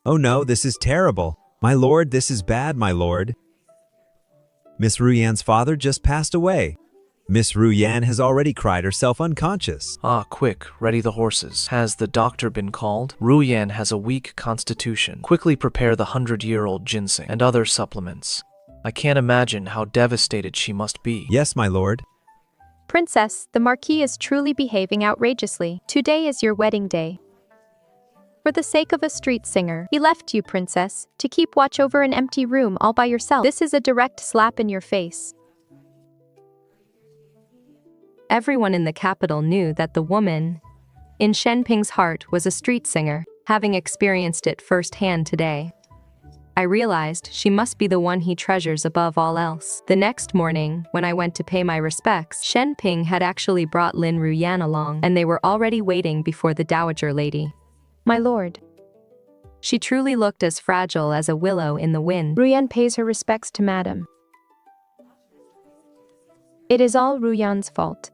Oh no, this is terrible. My lord, this is bad, my lord. Miss Ru'yan's father just passed away. Miss Ru'yan has already cried herself unconscious. Ah, quick, ready the horses. Has the doctor been called? Ru'yan has a weak constitution. Quickly prepare the 100-year-old ginseng and other supplements. I can't imagine how devastated she must be. Yes, my lord. Princess, the Marquis is truly behaving outrageously. Today is your wedding day. For the sake of a street singer, he left you, Princess, to keep watch over an empty room all by yourself. This is a direct slap in your face. Everyone in the capital knew that the woman in Shen Ping's heart was a street singer, having experienced it firsthand today. I realized she must be the one he treasures above all else. The next morning, when I went to pay my respects, Shen Ping had actually brought Lin Ru'yan along, and they were already waiting before the dowager lady. My lord. She truly looked as fragile as a willow in the wind. Ru'yan pays her respects to Madam. It is all Ru'yan's fault.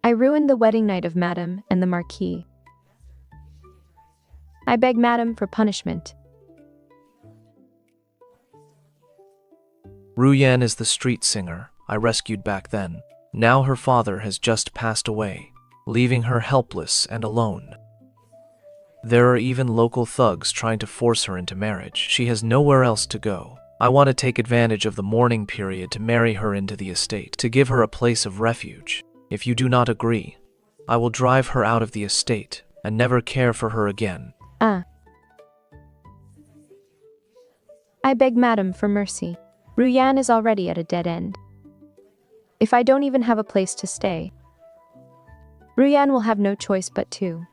I ruined the wedding night of Madam and the Marquis. I beg Madam for punishment. Ru'yan is the street singer I rescued back then. Now her father has just passed away, leaving her helpless and alone. There are even local thugs trying to force her into marriage. She has nowhere else to go. I want to take advantage of the mourning period to marry her into the estate, to give her a place of refuge. If you do not agree, I will drive her out of the estate and never care for her again. I beg Madam for mercy. Ru'yan is already at a dead end. If I don't even have a place to stay, Ru'yan will have no choice but to.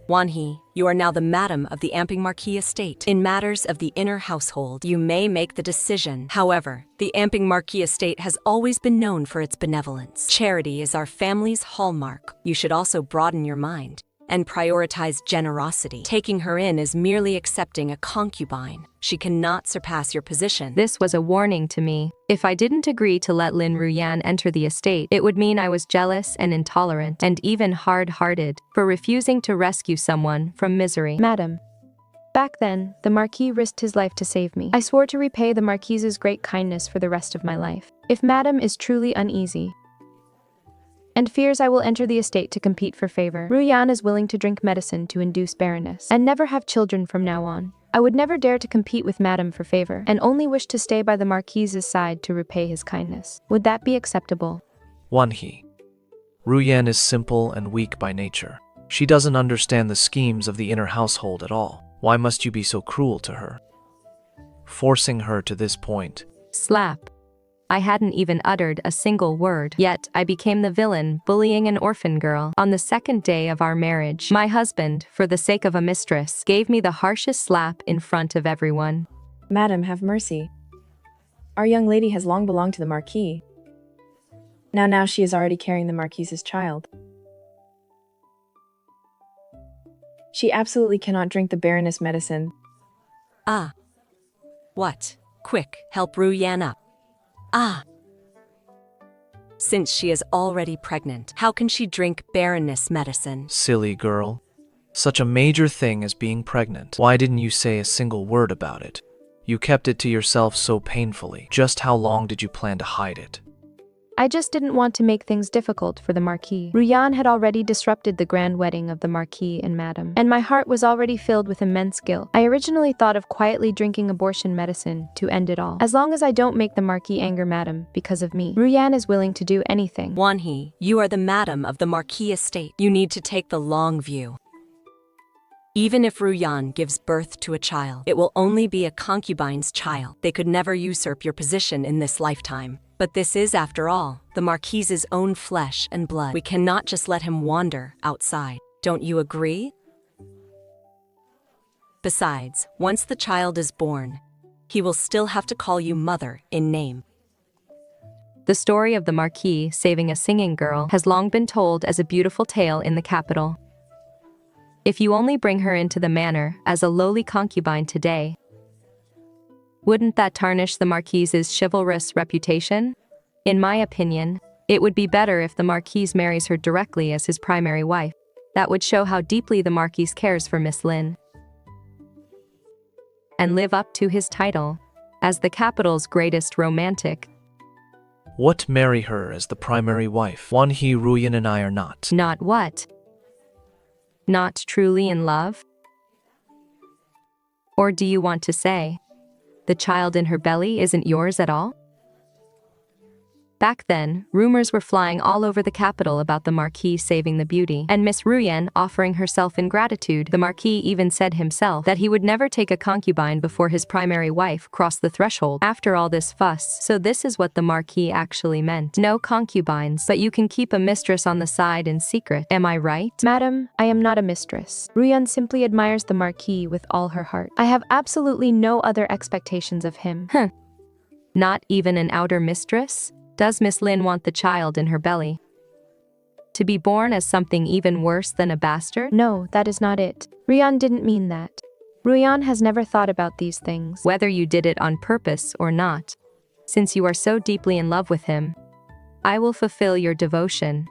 Wanhe, you are now the Madam of the Amping Marquis estate. In matters of the inner household, you may make the decision. However, the Amping Marquis estate has always been known for its benevolence. Charity is our family's hallmark. You should also broaden your mind and prioritize generosity. Taking her in is merely accepting a concubine. She cannot surpass your position. This was a warning to me. If I didn't agree to let Lin Ru'yan enter the estate, it would mean I was jealous and intolerant, and even hard-hearted, for refusing to rescue someone from misery. Madam. Back then, the Marquis risked his life to save me. I swore to repay the Marquis's great kindness for the rest of my life. If Madam is truly uneasy, and fears I will enter the estate to compete for favor, Ru'yan is willing to drink medicine to induce barrenness, and never have children from now on. I would never dare to compete with Madam for favor, and only wish to stay by the Marquis's side to repay his kindness. Would that be acceptable? Wanhe. Ru'yan is simple and weak by nature. She doesn't understand the schemes of the inner household at all. Why must you be so cruel to her? Forcing her to this point. Slap. I hadn't even uttered a single word, yet I became the villain bullying an orphan girl. On the second day of our marriage, my husband, for the sake of a mistress, gave me the harshest slap in front of everyone. Madam, have mercy. Our young lady has long belonged to the Marquis. Now she is already carrying the Marquis's child. She absolutely cannot drink the Baroness medicine. What? Quick, help Ru'yan up. Since she is already pregnant, how can she drink Baroness medicine? Silly girl. Such a major thing as being pregnant. Why didn't you say a single word about it? You kept it to yourself so painfully. Just how long did you plan to hide it? I just didn't want to make things difficult for the Marquis. Ru'yan had already disrupted the grand wedding of the Marquis and Madam, and my heart was already filled with immense guilt. I originally thought of quietly drinking abortion medicine to end it all. As long as I don't make the Marquis anger Madam because of me, Ru'yan is willing to do anything. Wanhe, you are the Madam of the Marquis estate. You need to take the long view. Even if Ru'yan gives birth to a child, it will only be a concubine's child. They could never usurp your position in this lifetime. But this is, after all, the Marquis's own flesh and blood. We cannot just let him wander outside. Don't you agree? Besides, once the child is born, he will still have to call you mother in name. The story of the Marquis saving a singing girl has long been told as a beautiful tale in the capital. If you only bring her into the manor as a lowly concubine today, wouldn't that tarnish the Marquis's chivalrous reputation? In my opinion, it would be better if the Marquis marries her directly as his primary wife. That would show how deeply the Marquis cares for Miss Lin and live up to his title as the capital's greatest romantic. What, marry her as the primary wife? Lin Ru'yan and I are not. Not what? Not truly in love? Or do you want to say the child in her belly isn't yours at all? Back then, rumors were flying all over the capital about the Marquis saving the beauty, and Miss Ru'yan offering herself in gratitude. The Marquis even said himself that he would never take a concubine before his primary wife crossed the threshold. After all this fuss, so this is what the Marquis actually meant. No concubines, but you can keep a mistress on the side in secret. Am I right? Madam, I am not a mistress. Ru'yan simply admires the Marquis with all her heart. I have absolutely no other expectations of him. Not even an outer mistress? Does Miss Lin want the child in her belly to be born as something even worse than a bastard? No, that is not it. Ru'yan didn't mean that. Ru'yan has never thought about these things. Whether you did it on purpose or not, since you are so deeply in love with him, I will fulfill your devotion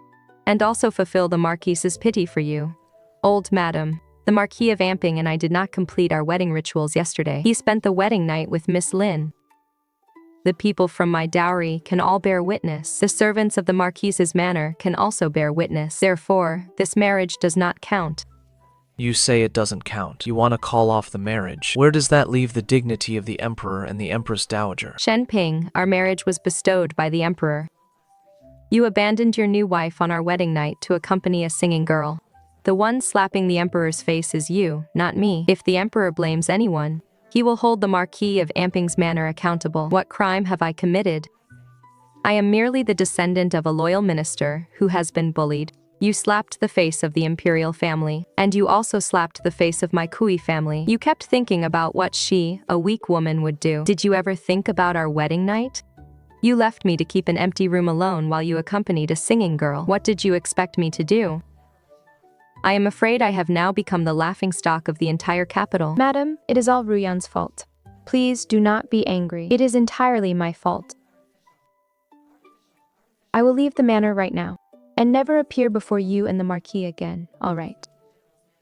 and also fulfill the Marquis's pity for you. Old madam, the Marquis of Amping and I did not complete our wedding rituals yesterday. He spent the wedding night with Miss Lin. The people from my dowry can all bear witness. The servants of the Marquis's manor can also bear witness. Therefore, this marriage does not count. You say it doesn't count. You want to call off the marriage. Where does that leave the dignity of the emperor and the empress dowager? Shen Ping, our marriage was bestowed by the emperor. You abandoned your new wife on our wedding night to accompany a singing girl. The one slapping the emperor's face is you, not me. If the emperor blames anyone, he will hold the Marquis of Amping's manor accountable. What crime have I committed? I am merely the descendant of a loyal minister who has been bullied. You slapped the face of the imperial family, and you also slapped the face of my Cui family. You kept thinking about what she, a weak woman, would do. Did you ever think about our wedding night? You left me to keep an empty room alone while you accompanied a singing girl. What did you expect me to do? I am afraid I have now become the laughingstock of the entire capital. Madam, it is all Ru'yan's fault. Please do not be angry. It is entirely my fault. I will leave the manor right now, and never appear before you and the Marquis again, all right?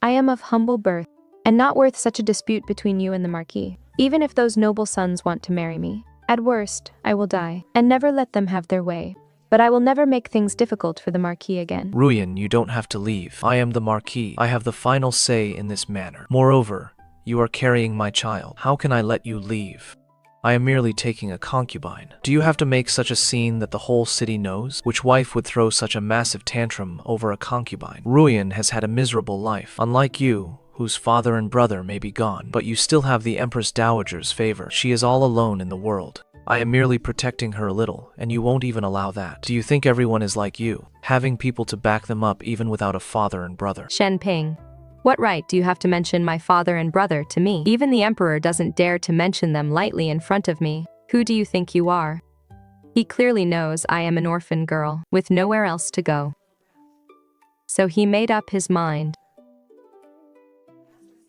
I am of humble birth, and not worth such a dispute between you and the Marquis. Even if those noble sons want to marry me, at worst, I will die, and never let them have their way. But I will never make things difficult for the Marquis again. Ru'yan, you don't have to leave. I am the Marquis. I have the final say in this matter. Moreover, you are carrying my child. How can I let you leave? I am merely taking a concubine. Do you have to make such a scene that the whole city knows? Which wife would throw such a massive tantrum over a concubine? Ru'yan has had a miserable life, unlike you, whose father and brother may be gone, but you still have the Empress Dowager's favor. She is all alone in the world. I am merely protecting her a little, and you won't even allow that. Do you think everyone is like you, having people to back them up even without a father and brother? Shen Ping, what right do you have to mention my father and brother to me? Even the emperor doesn't dare to mention them lightly in front of me. Who do you think you are? He clearly knows I am an orphan girl, with nowhere else to go. So he made up his mind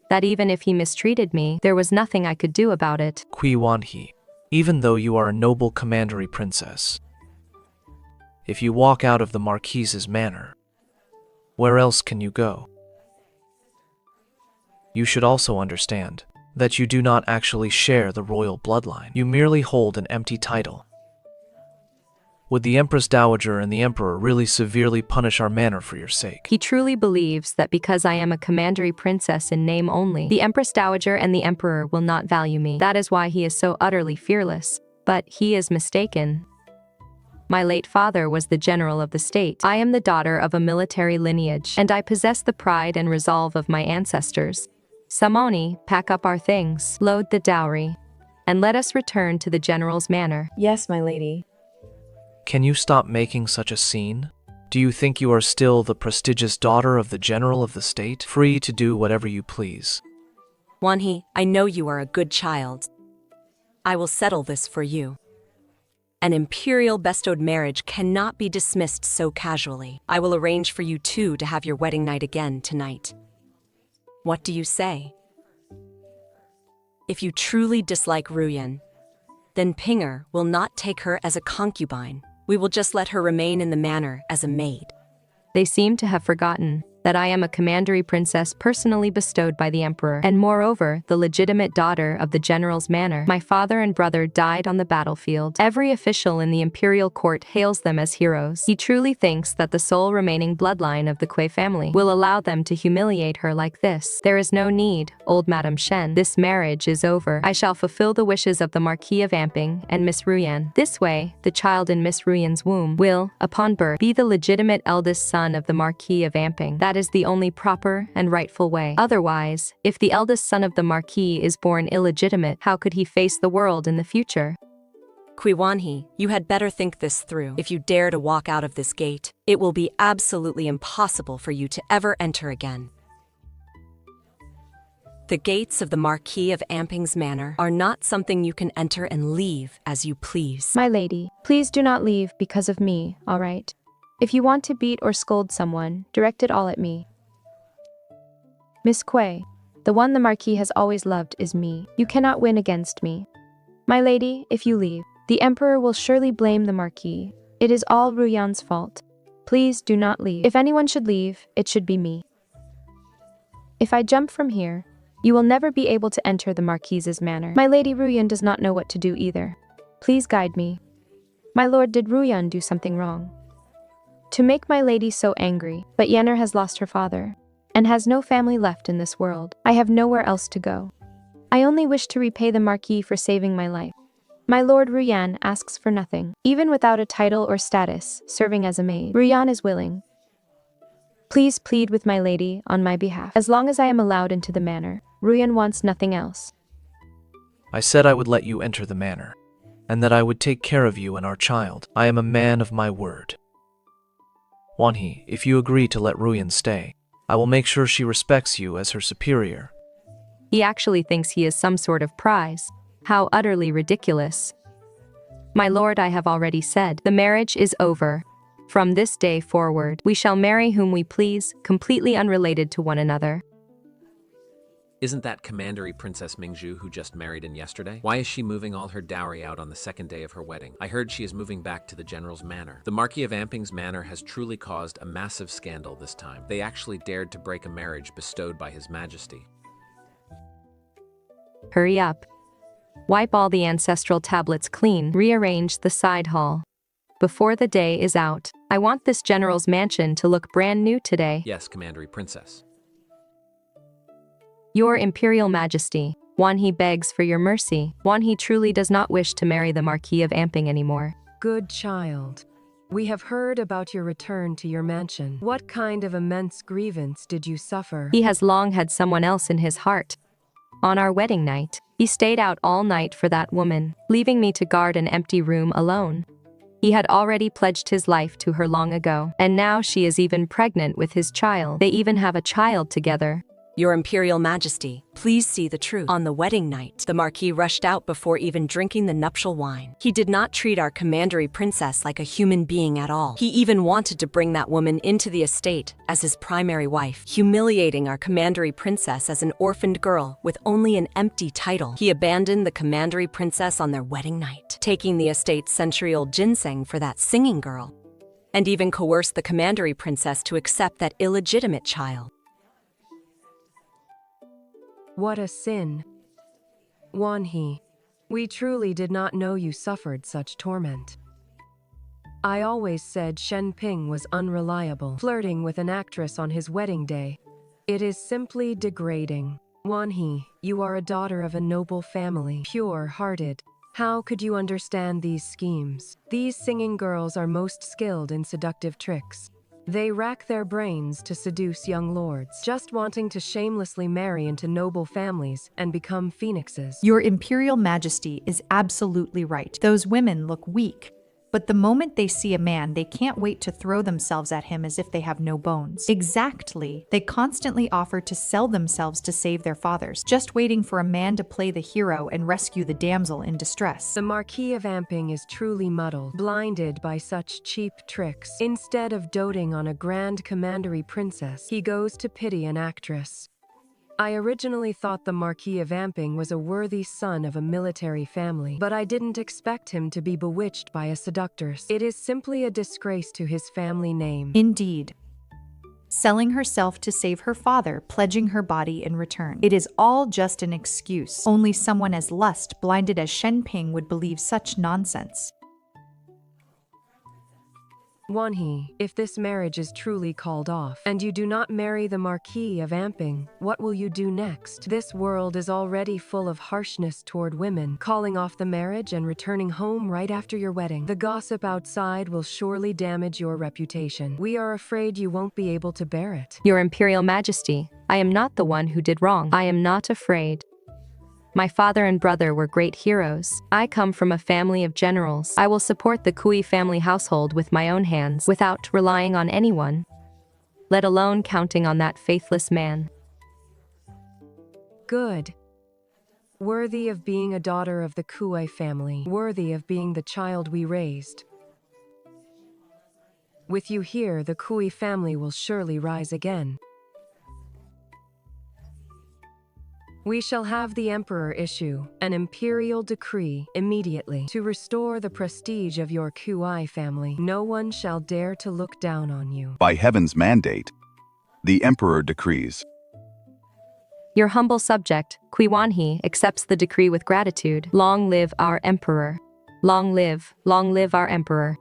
that even if he mistreated me, there was nothing I could do about it. Cui Wanhe, even though you are a noble commandery princess, if you walk out of the Marquis's manor, where else can you go? You should also understand that you do not actually share the royal bloodline. You merely hold an empty title. Would the Empress Dowager and the Emperor really severely punish our manor for your sake? He truly believes that because I am a commandery princess in name only, the Empress Dowager and the Emperor will not value me. That is why he is so utterly fearless. But he is mistaken. My late father was the general of the state. I am the daughter of a military lineage, and I possess the pride and resolve of my ancestors. Samoni, pack up our things, load the dowry, and let us return to the general's manor. Yes, my lady. Can you stop making such a scene? Do you think you are still the prestigious daughter of the general of the state, free to do whatever you please? Wanhe, I know you are a good child. I will settle this for you. An imperial-bestowed marriage cannot be dismissed so casually. I will arrange for you two to have your wedding night again tonight. What do you say? If you truly dislike Ru'yan, then Pinger will not take her as a concubine. We will just let her remain in the manor as a maid. They seem to have forgotten that I am a commandery princess personally bestowed by the emperor, and moreover, the legitimate daughter of the general's manor. My father and brother died on the battlefield. Every official in the imperial court hails them as heroes. He truly thinks that the sole remaining bloodline of the Cui family will allow them to humiliate her like this. There is no need, old Madam Shen. This marriage is over. I shall fulfill the wishes of the Marquis of Amping and Miss Ru'yan. This way, the child in Miss Ru'yan's womb will, upon birth, be the legitimate eldest son of the Marquis of Amping. That is the only proper and rightful way. Otherwise, if the eldest son of the Marquis is born illegitimate, how could he face the world in the future? Cui Wanhe, you had better think this through. If you dare to walk out of this gate, it will be absolutely impossible for you to ever enter again. The gates of the Marquis of Amping's manor are not something you can enter and leave as you please. My lady, please do not leave because of me, all right? If you want to beat or scold someone, direct it all at me. Miss Cui, the one the Marquis has always loved is me. You cannot win against me. My lady, if you leave, the Emperor will surely blame the Marquis. It is all Ru'yan's fault. Please do not leave. If anyone should leave, it should be me. If I jump from here, you will never be able to enter the Marquis's manor. My lady Ru'yan does not know what to do either. Please guide me. My lord, did Ru'yan do something wrong? To make my lady so angry, but Yenner has lost her father, and has no family left in this world. I have nowhere else to go. I only wish to repay the Marquis for saving my life. My lord Ru'yan asks for nothing, even without a title or status, serving as a maid. Ru'yan is willing. Please plead with my lady on my behalf. As long as I am allowed into the manor, Ru'yan wants nothing else. I said I would let you enter the manor, and that I would take care of you and our child. I am a man of my word. Wanhe, if you agree to let Ru'yan stay, I will make sure she respects you as her superior. He actually thinks he is some sort of prize. How utterly ridiculous. My lord, I have already said, the marriage is over. From this day forward, we shall marry whom we please, completely unrelated to one another. Isn't that Commandery Princess Mingzhu who just married in yesterday? Why is she moving all her dowry out on the second day of her wedding? I heard she is moving back to the general's manor. The Marquis of Amping's manor has truly caused a massive scandal this time. They actually dared to break a marriage bestowed by His Majesty. Hurry up. Wipe all the ancestral tablets clean, rearrange the side hall. Before the day is out, I want this general's mansion to look brand new today. Yes, Commandery Princess. Your Imperial Majesty, Wanhe begs for your mercy. Wanhe truly does not wish to marry the Marquis of Amping anymore. Good child. We have heard about your return to your mansion. What kind of immense grievance did you suffer? He has long had someone else in his heart. On our wedding night, he stayed out all night for that woman, leaving me to guard an empty room alone. He had already pledged his life to her long ago, and now she is even pregnant with his child. They even have a child together. Your Imperial Majesty, please see the truth. On the wedding night, the Marquis rushed out before even drinking the nuptial wine. He did not treat our Commandery Princess like a human being at all. He even wanted to bring that woman into the estate as his primary wife, humiliating our Commandery Princess as an orphaned girl with only an empty title. He abandoned the Commandery Princess on their wedding night, taking the estate's century-old ginseng for that singing girl, and even coerced the Commandery Princess to accept that illegitimate child. What a sin. Wanhe, we truly did not know you suffered such torment. I always said Shen Ping was unreliable, flirting with an actress on his wedding day. It is simply degrading. Wanhe, you are a daughter of a noble family, pure-hearted. How could you understand these schemes? These singing girls are most skilled in seductive tricks. They rack their brains to seduce young lords, just wanting to shamelessly marry into noble families and become phoenixes. Your Imperial Majesty is absolutely right. Those women look weak, but the moment they see a man, they can't wait to throw themselves at him as if they have no bones. Exactly. They constantly offer to sell themselves to save their fathers, just waiting for a man to play the hero and rescue the damsel in distress. The Marquis of Amping is truly muddled, blinded by such cheap tricks. Instead of doting on a grand commandery princess, he goes to pity an actress. I originally thought the Marquis of Amping was a worthy son of a military family, but I didn't expect him to be bewitched by a seductress. It is simply a disgrace to his family name. Indeed. selling herself to save her father, pledging her body in return. It is all just an excuse. Only someone as lust-blinded as Shen Ping would believe such nonsense. Wanhe, if this marriage is truly called off, and you do not marry the Marquis of Amping, what will you do next? This world is already full of harshness toward women, calling off the marriage and returning home right after your wedding. The gossip outside will surely damage your reputation. We are afraid you won't be able to bear it. Your Imperial Majesty, I am not the one who did wrong. I am not afraid. My father and brother were great heroes. I come from a family of generals. I will support the Cui family household with my own hands, without relying on anyone, let alone counting on that faithless man. Good. Worthy of being a daughter of the Cui family. Worthy of being the child we raised. With you here, the Cui family will surely rise again. We shall have the Emperor issue an imperial decree immediately to restore the prestige of your Cui family. No one shall dare to look down on you. By heaven's mandate, the Emperor decrees. Your humble subject, Cui Wanhe, accepts the decree with gratitude. Long live our Emperor. Long live our Emperor.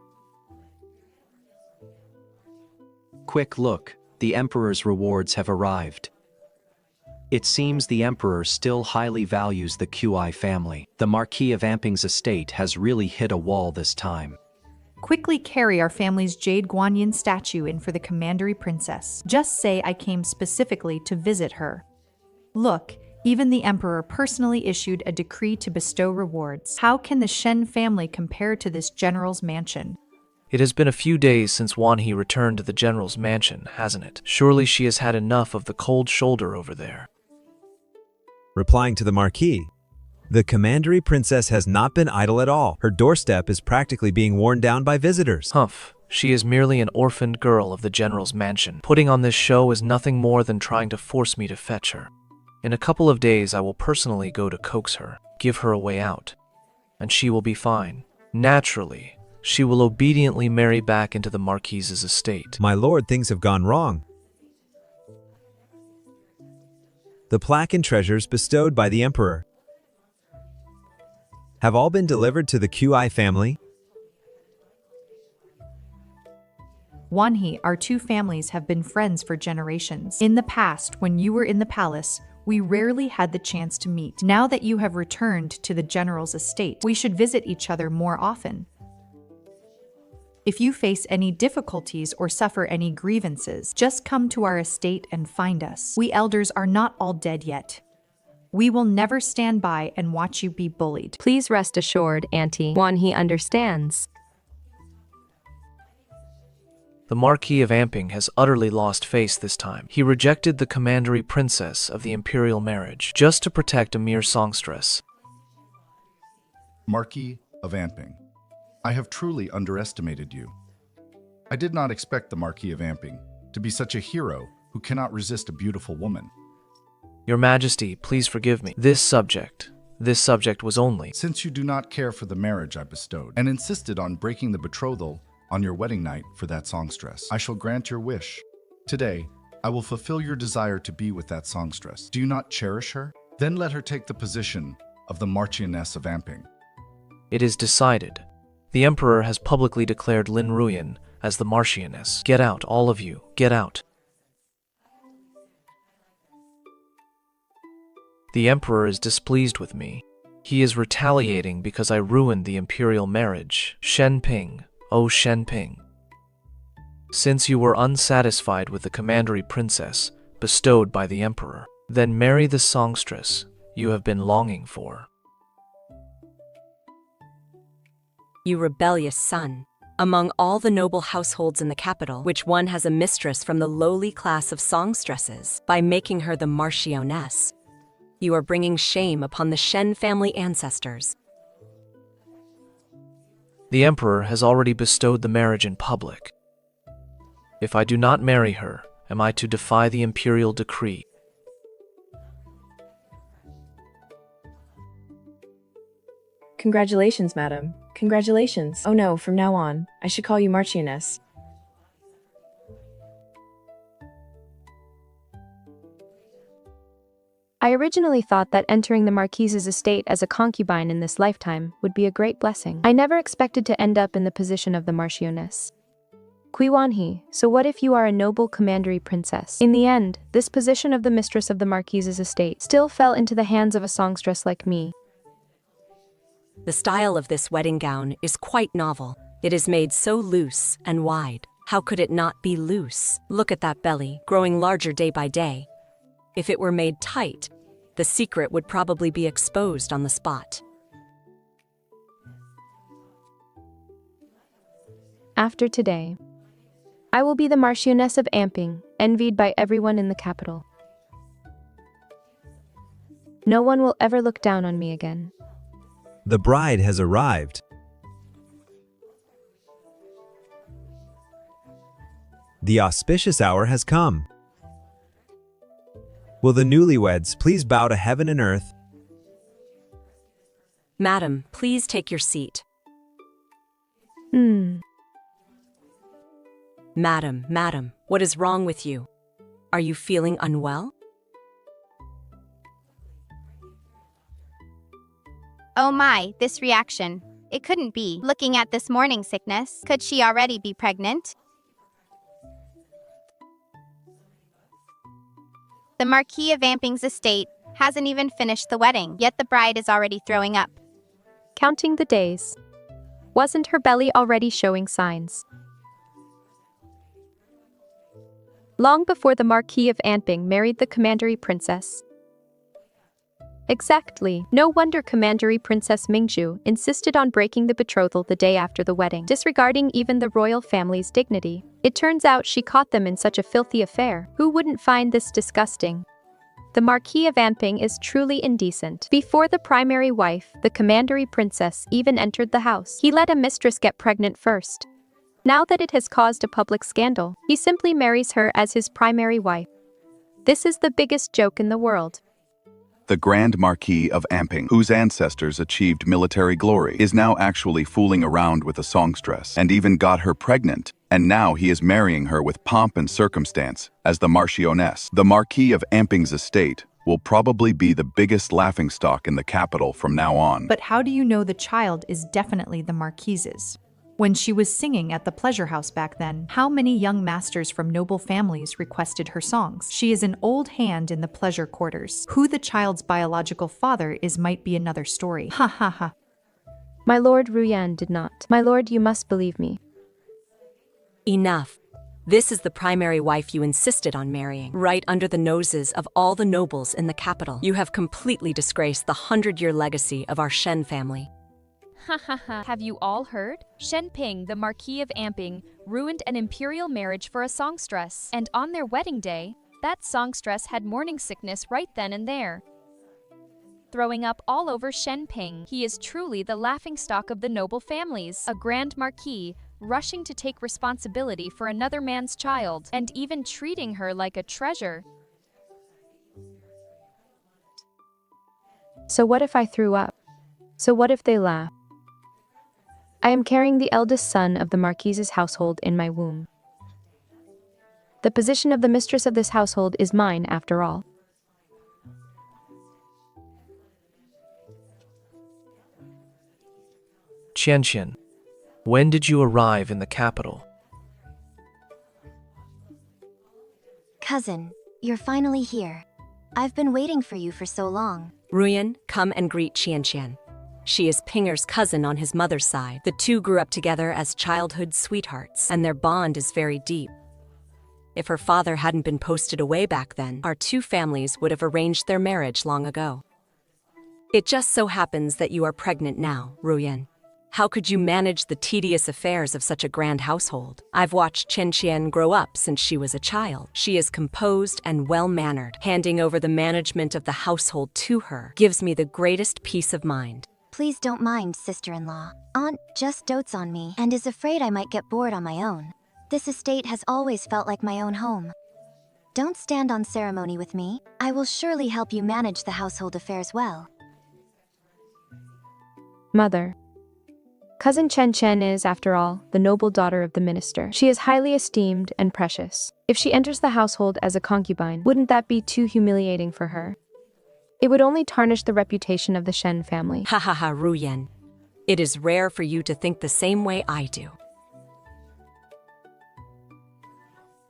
Quick look, the Emperor's rewards have arrived. It seems the Emperor still highly values the Cui family. The Marquis of Amping's estate has really hit a wall this time. Quickly carry our family's Jade Guanyin statue in for the Commandery Princess. Just say I came specifically to visit her. Look, even the Emperor personally issued a decree to bestow rewards. How can the Shen family compare to this general's mansion? It has been a few days since Wanhe returned to the general's mansion, hasn't it? Surely she has had enough of the cold shoulder over there. Replying to the Marquis, the Commandery Princess has not been idle at all. Her doorstep is practically being worn down by visitors. Humph. She is merely an orphaned girl of the general's mansion. Putting on this show is nothing more than trying to force me to fetch her. In a couple of days I will personally go to coax her, give her a way out, and she will be fine. Naturally, she will obediently marry back into the Marquis's estate. My lord, things have gone wrong. The plaque and treasures bestowed by the Emperor have all been delivered to the Cui family. Wanhe, our two families have been friends for generations. In the past, when you were in the palace, we rarely had the chance to meet. Now that you have returned to the general's estate, we should visit each other more often. If you face any difficulties or suffer any grievances, just come to our estate and find us. We elders are not all dead yet. We will never stand by and watch you be bullied. Please rest assured, Auntie. Wanhe understands. The Marquis of Amping has utterly lost face this time. He rejected the Commandery Princess of the imperial marriage just to protect a mere songstress. Marquis of Amping, I have truly underestimated you. I did not expect the Marquis of Amping to be such a hero who cannot resist a beautiful woman. Your Majesty, please forgive me. This subject was only... Since you do not care for the marriage I bestowed and insisted on breaking the betrothal on your wedding night for that songstress, I shall grant your wish. Today, I will fulfill your desire to be with that songstress. Do you not cherish her? Then let her take the position of the Marchioness of Amping. It is decided. The Emperor has publicly declared Lin Ru'yan as the Marchioness. Get out, all of you. Get out. The Emperor is displeased with me. He is retaliating because I ruined the imperial marriage. Shen Ping, oh Shen Ping. Since you were unsatisfied with the Commandery Princess bestowed by the Emperor, then marry the songstress you have been longing for. You rebellious son. Among all the noble households in the capital, which one has a mistress from the lowly class of songstresses, by making her the Marchioness, you are bringing shame upon the Shen family ancestors. The Emperor has already bestowed the marriage in public. If I do not marry her, am I to defy the imperial decree? Congratulations, madam. Congratulations. Oh no, from now on, I should call you Marchioness. I originally thought that entering the Marquise's estate as a concubine in this lifetime would be a great blessing. I never expected to end up in the position of the Marchioness. Cui Wanhe, so what if you are a noble commandery princess? In the end, this position of the mistress of the Marquise's estate still fell into the hands of a songstress like me. The style of this wedding gown is quite novel. It is made so loose and wide. How could it not be loose? Look at that belly, growing larger day by day. If it were made tight, the secret would probably be exposed on the spot. After today, I will be the Marchioness of Amping, envied by everyone in the capital. No one will ever look down on me again. The bride has arrived. The auspicious hour has come. Will the newlyweds please bow to heaven and earth? Madam, please take your seat. Madam, what is wrong with you? Are you feeling unwell? Oh my, this reaction. It couldn't be. Looking at this morning sickness, could she already be pregnant? The Marquis of Amping's estate hasn't even finished the wedding, yet the bride is already throwing up. Counting the days. Wasn't her belly already showing signs? Long before the Marquis of Amping married the Commandery Princess. Exactly. No wonder Commandery Princess Mingzhu insisted on breaking the betrothal the day after the wedding, disregarding even the royal family's dignity. It turns out she caught them in such a filthy affair. Who wouldn't find this disgusting? The Marquis of Amping is truly indecent. Before the primary wife, the Commandery Princess, even entered the house, he let a mistress get pregnant first. Now that it has caused a public scandal, he simply marries her as his primary wife. This is the biggest joke in the world. The Grand Marquis of Amping, whose ancestors achieved military glory, is now actually fooling around with a songstress and even got her pregnant, and now he is marrying her with pomp and circumstance as the Marchioness. The Marquis of Amping's estate will probably be the biggest laughingstock in the capital from now on. But how do you know the child is definitely the Marquise's? When she was singing at the pleasure house back then, how many young masters from noble families requested her songs? She is an old hand in the pleasure quarters. Who the child's biological father is might be another story. Ha ha ha. My Lord Ru'yan did not. My lord, you must believe me. Enough. This is the primary wife you insisted on marrying, right under the noses of all the nobles in the capital. You have completely disgraced the 100-year legacy of our Shen family. Ha ha ha. Have you all heard? Shen Ping, the Marquis of Amping, ruined an imperial marriage for a songstress. And on their wedding day, that songstress had morning sickness right then and there, throwing up all over Shen Ping. He is truly the laughingstock of the noble families. A grand marquis, rushing to take responsibility for another man's child, and even treating her like a treasure. So what if I threw up? So what if they laugh? I am carrying the eldest son of the Marquise's household in my womb. The position of the mistress of this household is mine, after all. Qianqian, when did you arrive in the capital? Cousin, you're finally here. I've been waiting for you for so long. Ru'yan, come and greet Qianqian. She is Pinger's cousin on his mother's side. The two grew up together as childhood sweethearts, and their bond is very deep. If her father hadn't been posted away back then, our two families would have arranged their marriage long ago. It just so happens that you are pregnant now, Ru'yan. How could you manage the tedious affairs of such a grand household? I've watched Shen Qianqian grow up since she was a child. She is composed and well-mannered. Handing over the management of the household to her gives me the greatest peace of mind. Please don't mind, sister-in-law. Aunt just dotes on me and is afraid I might get bored on my own. This estate has always felt like my own home. Don't stand on ceremony with me. I will surely help you manage the household affairs well. Mother. Cousin Chen Chen is, after all, the noble daughter of the minister. She is highly esteemed and precious. If she enters the household as a concubine, wouldn't that be too humiliating for her? It would only tarnish the reputation of the Shen family. Ha ha ha, Ru'yan. It is rare for you to think the same way I do.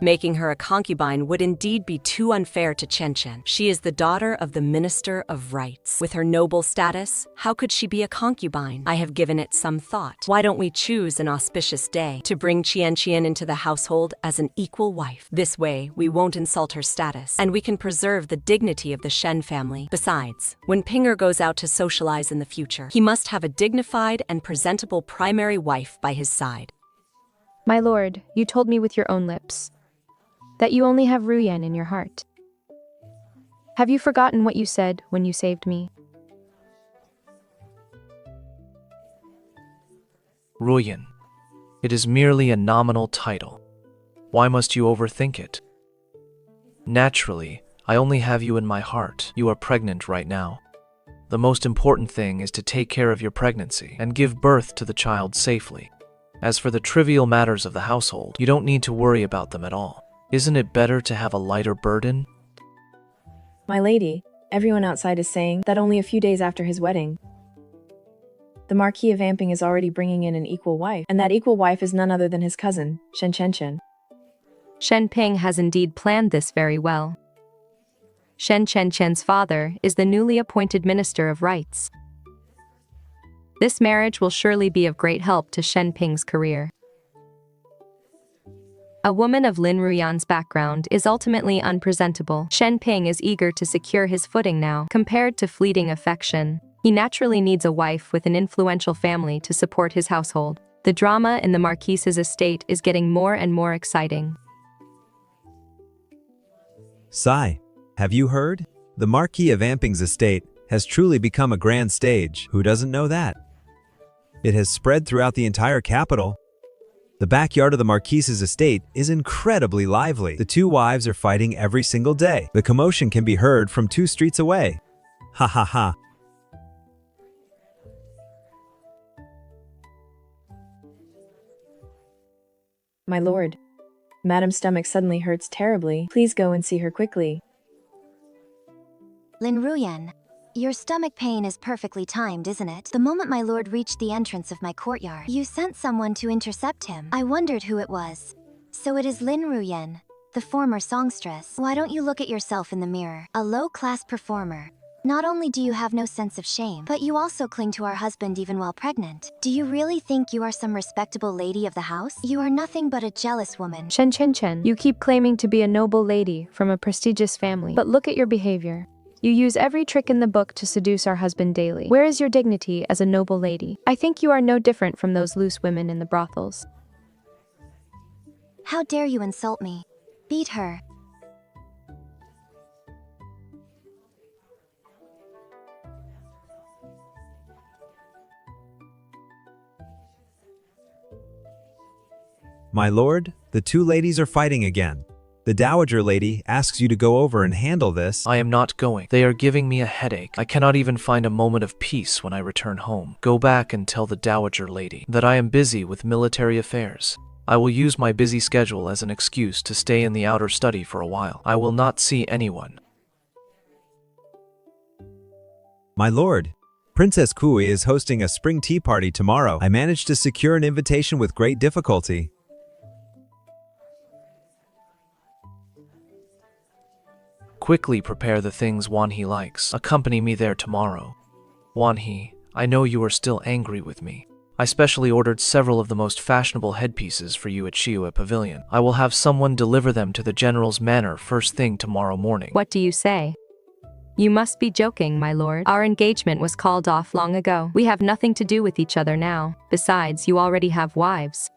Making her a concubine would indeed be too unfair to Qianqian. She is the daughter of the Minister of Rights. With her noble status, how could she be a concubine? I have given it some thought. Why don't we choose an auspicious day to bring Qianqian into the household as an equal wife? This way, we won't insult her status, and we can preserve the dignity of the Shen family. Besides, when Pinger goes out to socialize in the future, he must have a dignified and presentable primary wife by his side. My lord, you told me with your own lips that you only have Ru'yan in your heart. Have you forgotten what you said when you saved me? Ru'yan. It is merely a nominal title. Why must you overthink it? Naturally, I only have you in my heart. You are pregnant right now. The most important thing is to take care of your pregnancy and give birth to the child safely. As for the trivial matters of the household, you don't need to worry about them at all. Isn't it better to have a lighter burden? My lady, everyone outside is saying that only a few days after his wedding, the Marquis of Amping is already bringing in an equal wife, and that equal wife is none other than his cousin, Shen Qianqian. Shen Ping has indeed planned this very well. Shen Qianqian's father is the newly appointed Minister of Rights. This marriage will surely be of great help to Shen Ping's career. A woman of Lin Ru'yan's background is ultimately unpresentable. Shen Ping is eager to secure his footing now. Compared to fleeting affection, he naturally needs a wife with an influential family to support his household. The drama in the Marquis's estate is getting more and more exciting. Sai, have you heard? The Marquis of Amping's estate has truly become a grand stage. Who doesn't know that? It has spread throughout the entire capital. The backyard of the Marquis's estate is incredibly lively. The two wives are fighting every single day. The commotion can be heard from 2 streets away. Ha ha ha. My lord, Madam's stomach suddenly hurts terribly. Please go and see her quickly. Lin Ru'yan, your stomach pain is perfectly timed, isn't it? The moment my lord reached the entrance of my courtyard, you sent someone to intercept him. I wondered who it was. So it is Lin Ru'yan, the former songstress. Why don't you look at yourself in the mirror? A low-class performer. Not only do you have no sense of shame, but you also cling to our husband even while pregnant. Do you really think you are some respectable lady of the house? You are nothing but a jealous woman. Shen Qianqian, you keep claiming to be a noble lady from a prestigious family, but look at your behavior. You use every trick in the book to seduce our husband daily. Where is your dignity as a noble lady? I think you are no different from those loose women in the brothels. How dare you insult me? Beat her. My lord, the 2 ladies are fighting again. The Dowager lady asks you to go over and handle this. I am not going. They are giving me a headache. I cannot even find a moment of peace when I return home. Go back and tell the Dowager lady that I am busy with military affairs. I will use my busy schedule as an excuse to stay in the outer study for a while. I will not see anyone. My lord, Princess Cui is hosting a spring tea party tomorrow. I managed to secure an invitation with great difficulty. Quickly prepare the things Wanhe likes. Accompany me there tomorrow. Wanhe, I know you are still angry with me. I specially ordered several of the most fashionable headpieces for you at Shiue Pavilion. I will have someone deliver them to the General's Manor first thing tomorrow morning. What do you say? You must be joking, my lord. Our engagement was called off long ago. We have nothing to do with each other now. Besides, you already have wives.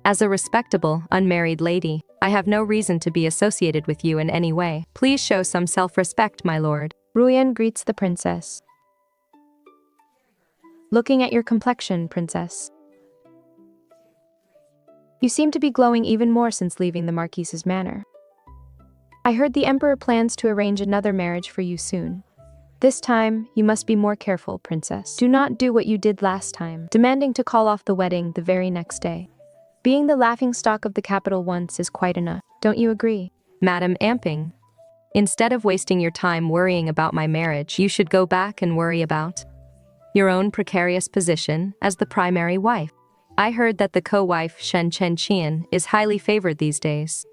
As a respectable, unmarried lady, I have no reason to be associated with you in any way. Please show some self-respect, my lord. Ru'yan greets the princess. Looking at your complexion, princess. You seem to be glowing even more since leaving the Marquis's manor. I heard the emperor plans to arrange another marriage for you soon. This time, you must be more careful, princess. Do not do what you did last time, demanding to call off the wedding the very next day. Being the laughingstock of the capital once is quite enough. Don't you agree? Madam Amping, Instead of wasting your time worrying about my marriage, you should go back and worry about your own precarious position as the primary wife. I heard that the co-wife Shen Qianqian is highly favored these days.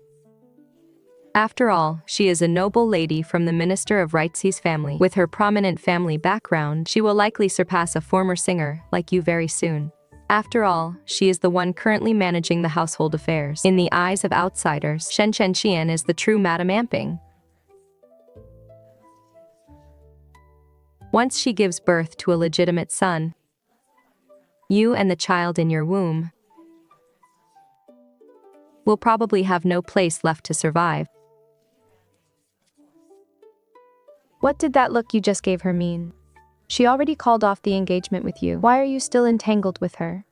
After all, she is a noble lady from the Minister of Rights's family. With her prominent family background, she will likely surpass a former singer like you very soon. After all, she is the one currently managing the household affairs. In the eyes of outsiders, Shen Qianqian is the true Madame Amping. Once she gives birth to a legitimate son, you and the child in your womb will probably have no place left to survive. What did that look you just gave her mean? She already called off the engagement with you. Why are you still entangled with her?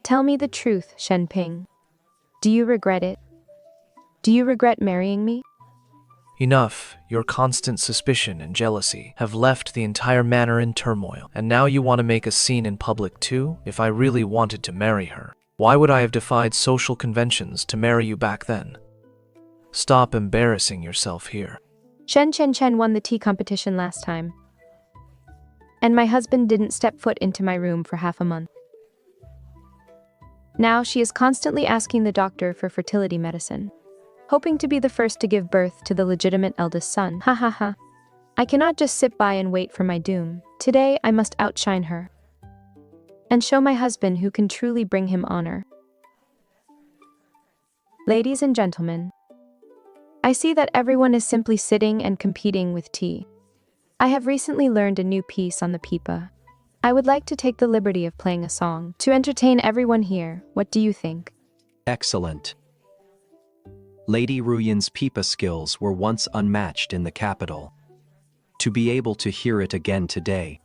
Tell me the truth, Shen Ping. Do you regret it? Do you regret marrying me? Enough. Your constant suspicion and jealousy have left the entire manor in turmoil. And now you want to make a scene in public too? If I really wanted to marry her, why would I have defied social conventions to marry you back then? Stop embarrassing yourself here. Shen Qianqian won the tea competition last time. And my husband didn't step foot into my room for half a month. Now she is constantly asking the doctor for fertility medicine, hoping to be the first to give birth to the legitimate eldest son. Ha ha ha. I cannot just sit by and wait for my doom. Today I must outshine her and show my husband who can truly bring him honor. Ladies and gentlemen, I see that everyone is simply sitting and competing with tea. I have recently learned a new piece on the pipa. I would like to take the liberty of playing a song to entertain everyone here. What do you think? Excellent. Lady Ru'yan's pipa skills were once unmatched in the capital. To be able to hear it again today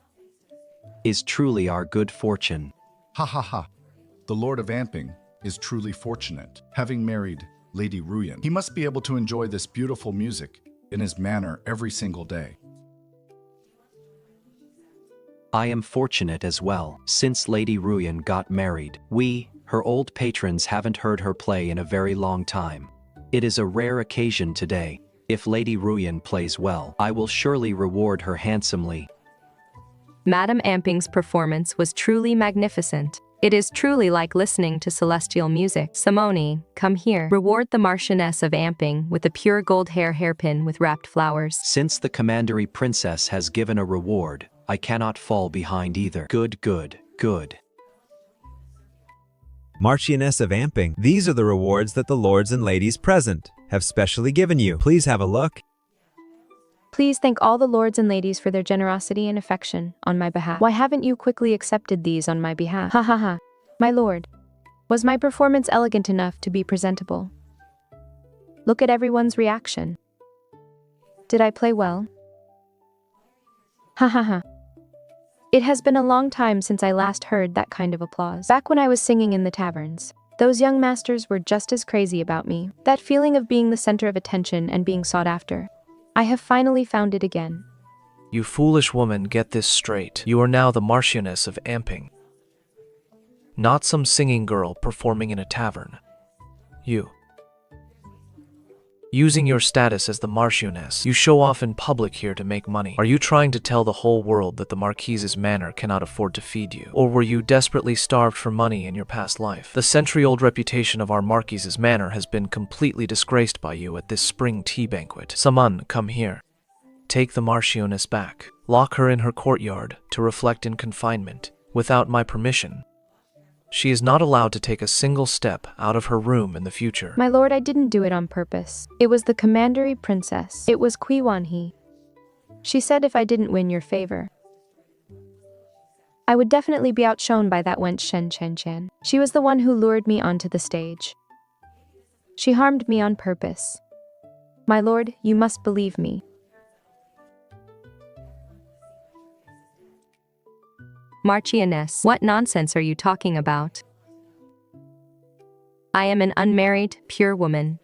is truly our good fortune. Ha ha ha. The Lord of Amping is truly fortunate, having married Lady Ru'yan. He must be able to enjoy this beautiful music in his manor every single day. I am fortunate as well. Since Lady Ru'yan got married, we, her old patrons, haven't heard her play in a very long time. It is a rare occasion today. If Lady Ru'yan plays well, I will surely reward her handsomely. Madame Amping's performance was truly magnificent. It is truly like listening to celestial music. Simone, come here. Reward the Marchioness of Amping with a pure gold hairpin with wrapped flowers. Since the Commandery Princess has given a reward, I cannot fall behind either. Good, good, good. Marchioness of Amping, these are the rewards that the lords and ladies present have specially given you. Please have a look. Please thank all the lords and ladies for their generosity and affection on my behalf. Why haven't you quickly accepted these on my behalf? Ha ha ha. My lord, was my performance elegant enough to be presentable? Look at everyone's reaction. Did I play well? Ha ha ha. It has been a long time since I last heard that kind of applause. Back when I was singing in the taverns, those young masters were just as crazy about me. That feeling of being the center of attention and being sought after. I have finally found it again. You foolish woman, get this straight. You are now the Marchioness of Amping, not some singing girl performing in a tavern. You, using your status as the Marchioness, you show off in public here to make money. Are you trying to tell the whole world that the Marquis's manor cannot afford to feed you? Or were you desperately starved for money in your past life? The century-old reputation of our Marquis's manor has been completely disgraced by you at this spring tea banquet. Someone, come here. Take the Marchioness back. Lock her in her courtyard to reflect in confinement, without my permission. She is not allowed to take a single step out of her room in the future. My lord, I didn't do it on purpose. It was the Commandery Princess. It was Cui Wanhe. She said if I didn't win your favor, I would definitely be outshone by that wench Shen Qianqian. She was the one who lured me onto the stage. She harmed me on purpose. My lord, you must believe me. Marchioness, what nonsense are you talking about? I am an unmarried, pure woman.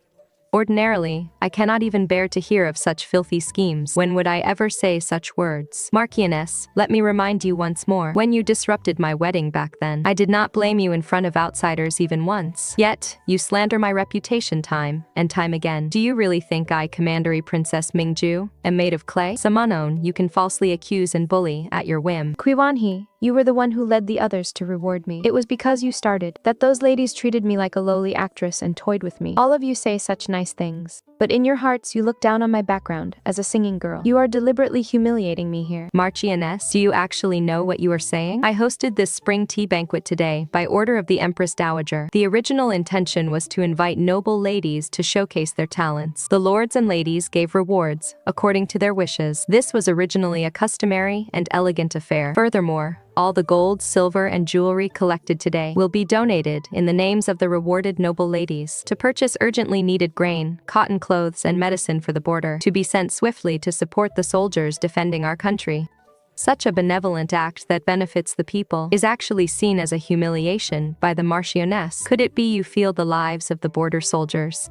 Ordinarily, I cannot even bear to hear of such filthy schemes. When would I ever say such words? Marchioness, let me remind you once more. When you disrupted my wedding back then, I did not blame you in front of outsiders even once. Yet, you slander my reputation time and time again. Do you really think I, Commandery Princess Mingju, am made of clay? Some unknown you can falsely accuse and bully at your whim. Cui Wanhe, you were the one who led the others to reward me. It was because you started that those ladies treated me like a lowly actress and toyed with me. All of you say such nice things, but in your hearts you look down on my background as a singing girl. You are deliberately humiliating me here. Marchioness, do you actually know what you are saying? I hosted this spring tea banquet today by order of the Empress Dowager. The original intention was to invite noble ladies to showcase their talents. The lords and ladies gave rewards according to their wishes. This was originally a customary and elegant affair. Furthermore, all the gold, silver, and jewelry collected today will be donated in the names of the rewarded noble ladies to purchase urgently needed grain, cotton clothes, and medicine for the border, to be sent swiftly to support the soldiers defending our country. Such a benevolent act that benefits the people is actually seen as a humiliation by the Marchioness. Could it be you feel the lives of the border soldiers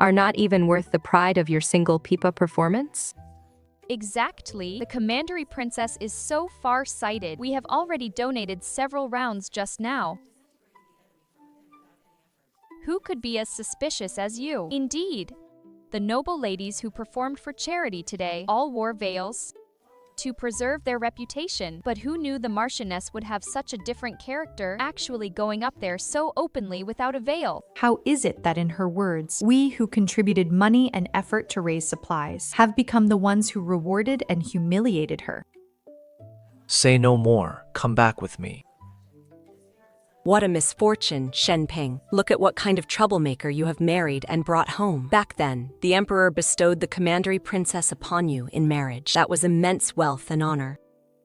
are not even worth the pride of your single pipa performance? Exactly. The Commandery Princess is so far-sighted. We have already donated several rounds just now. Who could be as suspicious as you? Indeed. The noble ladies who performed for charity today all wore veils to preserve their reputation. But who knew the Marchioness would have such a different character, actually going up there so openly without a veil? How is it that in her words, we who contributed money and effort to raise supplies have become the ones who rewarded and humiliated her? Say no more. Come back with me. What a misfortune, Shen Ping. Look at what kind of troublemaker you have married and brought home. Back then, the emperor bestowed the Commandery Princess upon you in marriage. That was immense wealth and honor.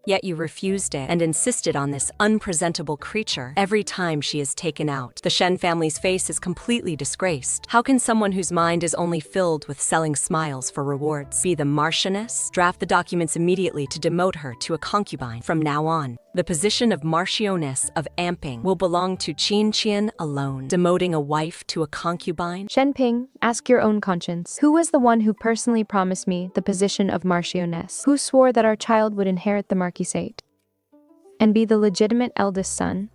Yet you refused it and insisted on this unpresentable creature. Every time she is taken out, the Shen family's face is completely disgraced. How can someone whose mind is only filled with selling smiles for rewards be the Marchioness? Draft the documents immediately to demote her to a concubine. From now on, the position of Marchioness of Amping will belong to Qianqian alone. Demoting a wife to a concubine? Shen Ping, ask your own conscience. Who was the one who personally promised me the position of Marchioness? Who swore that our child would inherit the Marquis and be the legitimate eldest son?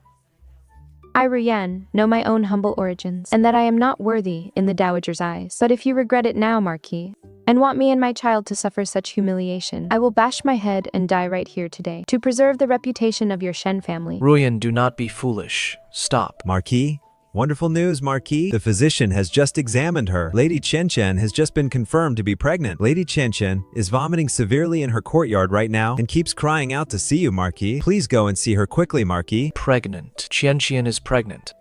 I, Ru'yan, know my own humble origins, and that I am not worthy in the Dowager's eyes. But if you regret it now, Marquis, and want me and my child to suffer such humiliation, I will bash my head and die right here today, to preserve the reputation of your Shen family. Ru'yan, do not be foolish. Stop. Marquis? Wonderful news, Marquis. The physician has just examined her. Lady Qianqian has just been confirmed to be pregnant. Lady Qianqian is vomiting severely in her courtyard right now and keeps crying out to see you, Marquis. Please go and see her quickly, Marquis. Pregnant. Qianqian is pregnant.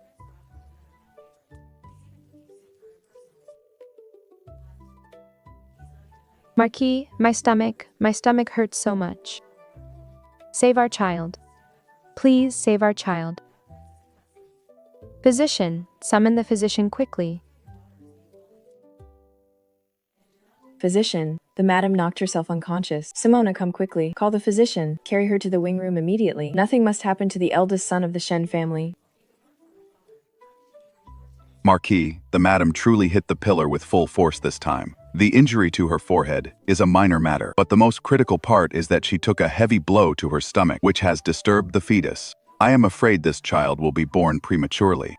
Marquis, my stomach hurts so much. Save our child. Please save our child. Physician, summon the physician quickly. Physician, the madam knocked herself unconscious. Simona, come quickly. Call the physician. Carry her to the wing room immediately. Nothing must happen to the eldest son of the Shen family. Marquis, the madam truly hit the pillar with full force this time. The injury to her forehead is a minor matter, but the most critical part is that she took a heavy blow to her stomach, which has disturbed the fetus. I am afraid this child will be born prematurely.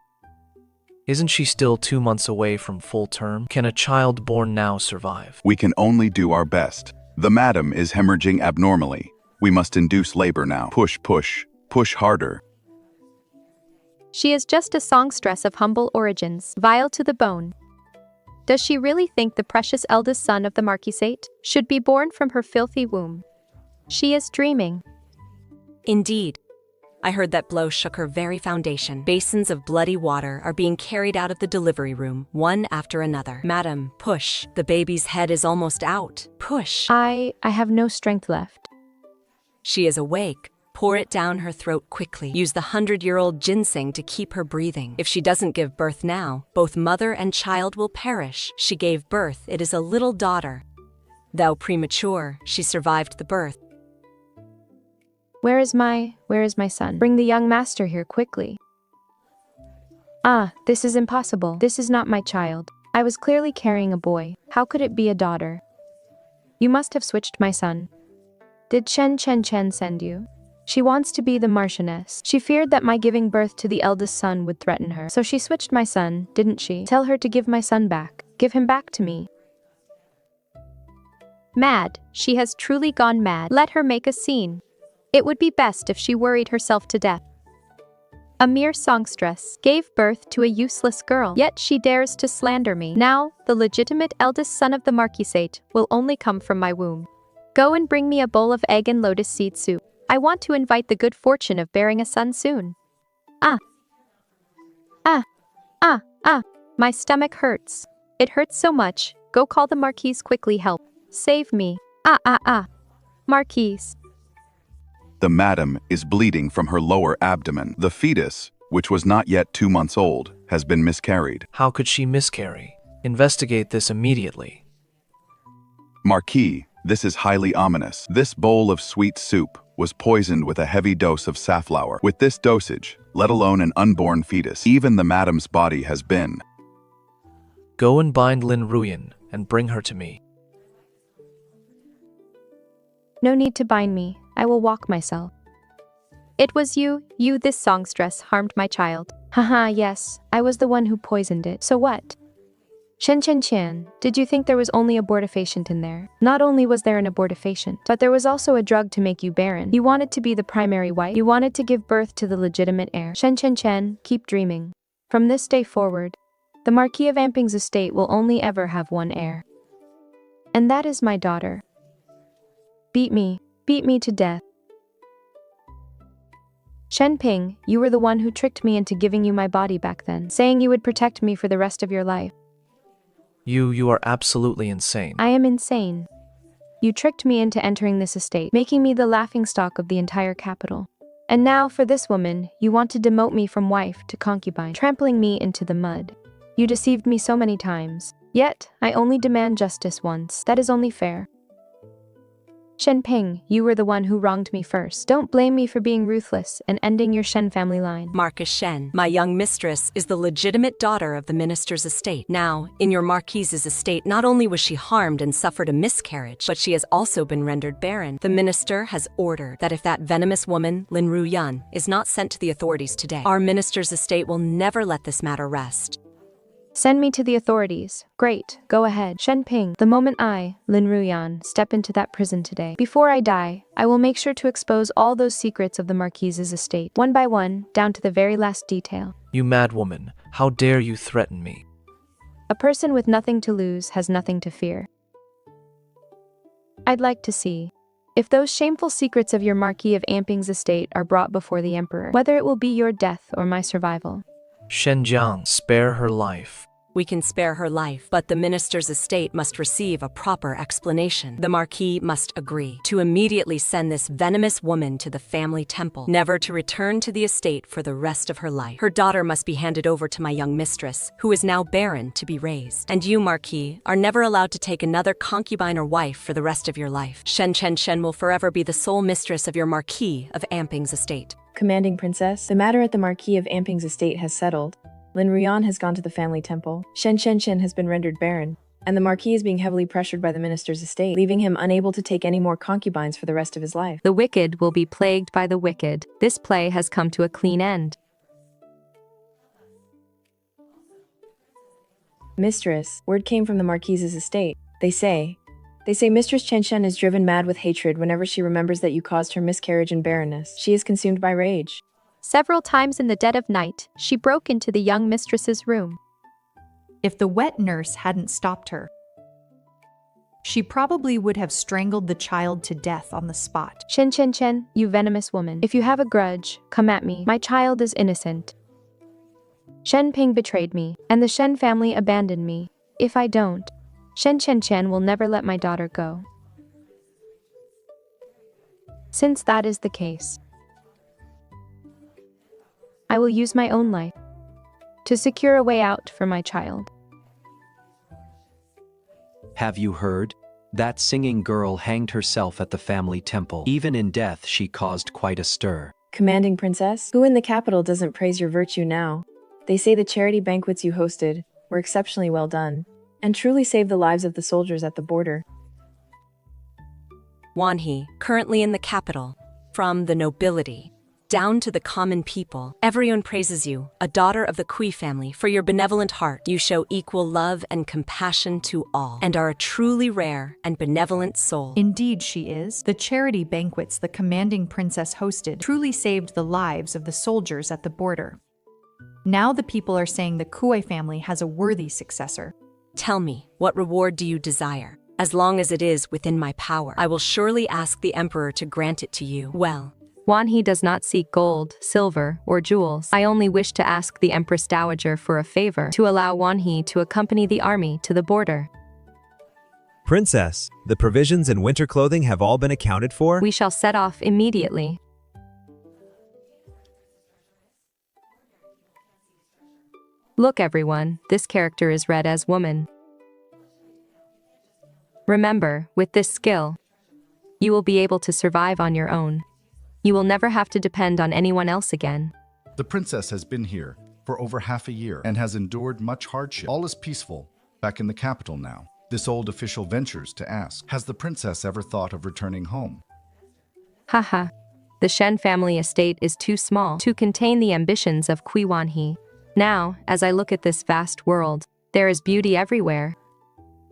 Isn't she still 2 months away from full term? Can a child born now survive? We can only do our best. The madam is hemorrhaging abnormally. We must induce labor now. Push, push, push harder. She is just a songstress of humble origins, vile to the bone. Does she really think the precious eldest son of the Marquis should be born from her filthy womb? She is dreaming. Indeed. I heard that blow shook her very foundation. Basins of bloody water are being carried out of the delivery room, one after another. Madam, push. The baby's head is almost out. Push. I have no strength left. She is awake. Pour it down her throat quickly. Use the 100-year-old ginseng to keep her breathing. If she doesn't give birth now, both mother and child will perish. She gave birth. It is a little daughter. Though premature, she survived the birth. Where is my son? Bring the young master here quickly. Ah, this is impossible. This is not my child. I was clearly carrying a boy. How could it be a daughter? You must have switched my son. Did Shen Qianqian send you? She wants to be the Marchioness. She feared that my giving birth to the eldest son would threaten her. So she switched my son, didn't she? Tell her to give my son back. Give him back to me. Mad. She has truly gone mad. Let her make a scene. It would be best if she worried herself to death. A mere songstress gave birth to a useless girl, yet she dares to slander me. Now, the legitimate eldest son of the Marquisate will only come from my womb. Go and bring me a bowl of egg and lotus seed soup. I want to invite the good fortune of bearing a son soon. My stomach hurts. It hurts so much. Go call the Marquise quickly, help. Save me. Marquise. The madam is bleeding from her lower abdomen. The fetus, which was not yet 2 months old, has been miscarried. How could she miscarry? Investigate this immediately. Marquis, this is highly ominous. This bowl of sweet soup was poisoned with a heavy dose of safflower. With this dosage, let alone an unborn fetus, even the madam's body has been. Go and bind Lin Ru'yan and bring her to me. No need to bind me. I will walk myself. It was you, this songstress, harmed my child. Haha, yes, I was the one who poisoned it. So what? Shen Qianqian, did you think there was only abortifacient in there? Not only was there an abortifacient, but there was also a drug to make you barren. You wanted to be the primary wife. You wanted to give birth to the legitimate heir. Shen Qianqian, keep dreaming. From this day forward, the Marquis of Amping's estate will only ever have one heir. And that is my daughter. Beat me to death. Shen Ping, you were the one who tricked me into giving you my body back then, saying you would protect me for the rest of your life. You are absolutely insane. I am insane. You tricked me into entering this estate, making me the laughingstock of the entire capital. And now, for this woman, you want to demote me from wife to concubine, trampling me into the mud. You deceived me so many times. Yet, I only demand justice once. That is only fair. Shen Ping, you were the one who wronged me first. Don't blame me for being ruthless and ending your Shen family line. Marquis Shen, my young mistress, is the legitimate daughter of the minister's estate. Now, in your marquise's estate, not only was she harmed and suffered a miscarriage, but she has also been rendered barren. The minister has ordered that if that venomous woman, Lin Ru'yan, is not sent to the authorities today, our minister's estate will never let this matter rest. Send me to the authorities. Great, go ahead. Shen Ping, the moment I, Lin Ru'yan, step into that prison today, before I die, I will make sure to expose all those secrets of the Marquise's estate, one by one, down to the very last detail. You mad woman, how dare you threaten me? A person with nothing to lose has nothing to fear. I'd like to see if those shameful secrets of your Marquis of Amping's estate are brought before the Emperor, whether it will be your death or my survival. Shen Jiang, spare her life. We can spare her life, but the minister's estate must receive a proper explanation. The Marquis must agree to immediately send this venomous woman to the family temple, never to return to the estate for the rest of her life. Her daughter must be handed over to my young mistress, who is now barren, to be raised. And you, Marquis, are never allowed to take another concubine or wife for the rest of your life. Shen Qianqian will forever be the sole mistress of your Marquis of Amping's estate. Commanding Princess, the matter at the Marquis of Amping's estate has settled. Lin Ru'yan has gone to the family temple. Shen Qianqian has been rendered barren, and the Marquis is being heavily pressured by the minister's estate, leaving him unable to take any more concubines for the rest of his life. The wicked will be plagued by the wicked. This play has come to a clean end. Mistress, word came from the Marquise's estate. They say Mistress Qianqian is driven mad with hatred whenever she remembers that you caused her miscarriage and barrenness. She is consumed by rage. Several times in the dead of night, she broke into the young mistress's room. If the wet nurse hadn't stopped her, she probably would have strangled the child to death on the spot. Shen Qianqian, you venomous woman. If you have a grudge, come at me. My child is innocent. Shen Ping betrayed me, and the Shen family abandoned me. If I don't, Shen Qianqian will never let my daughter go. Since that is the case, I will use my own life to secure a way out for my child. Have you heard? That singing girl hanged herself at the family temple. Even in death, she caused quite a stir. Commanding Princess, who in the capital doesn't praise your virtue now? They say the charity banquets you hosted, were exceptionally well done, and truly saved the lives of the soldiers at the border. Wanhe, currently in the capital, from the nobility down to the common people, everyone praises you, a daughter of the Cui family, for your benevolent heart. You show equal love and compassion to all, and are a truly rare and benevolent soul. Indeed, she is. The charity banquets the commanding princess hosted truly saved the lives of the soldiers at the border. Now the people are saying the Cui family has a worthy successor. Tell me, what reward do you desire? As long as it is within my power, I will surely ask the emperor to grant it to you. Well, Wanhe does not seek gold, silver, or jewels. I only wish to ask the Empress Dowager for a favor, to allow Wanhe to accompany the army to the border. Princess, the provisions and winter clothing have all been accounted for? We shall set off immediately. Look, everyone, this character is read as woman. Remember, with this skill, you will be able to survive on your own. You will never have to depend on anyone else again. The princess has been here for over half a year and has endured much hardship. All is peaceful back in the capital now. This old official ventures to ask, has the princess ever thought of returning home? Haha. The Shen family estate is too small to contain the ambitions of Cui Wanhe. Now, as I look at this vast world, there is beauty everywhere.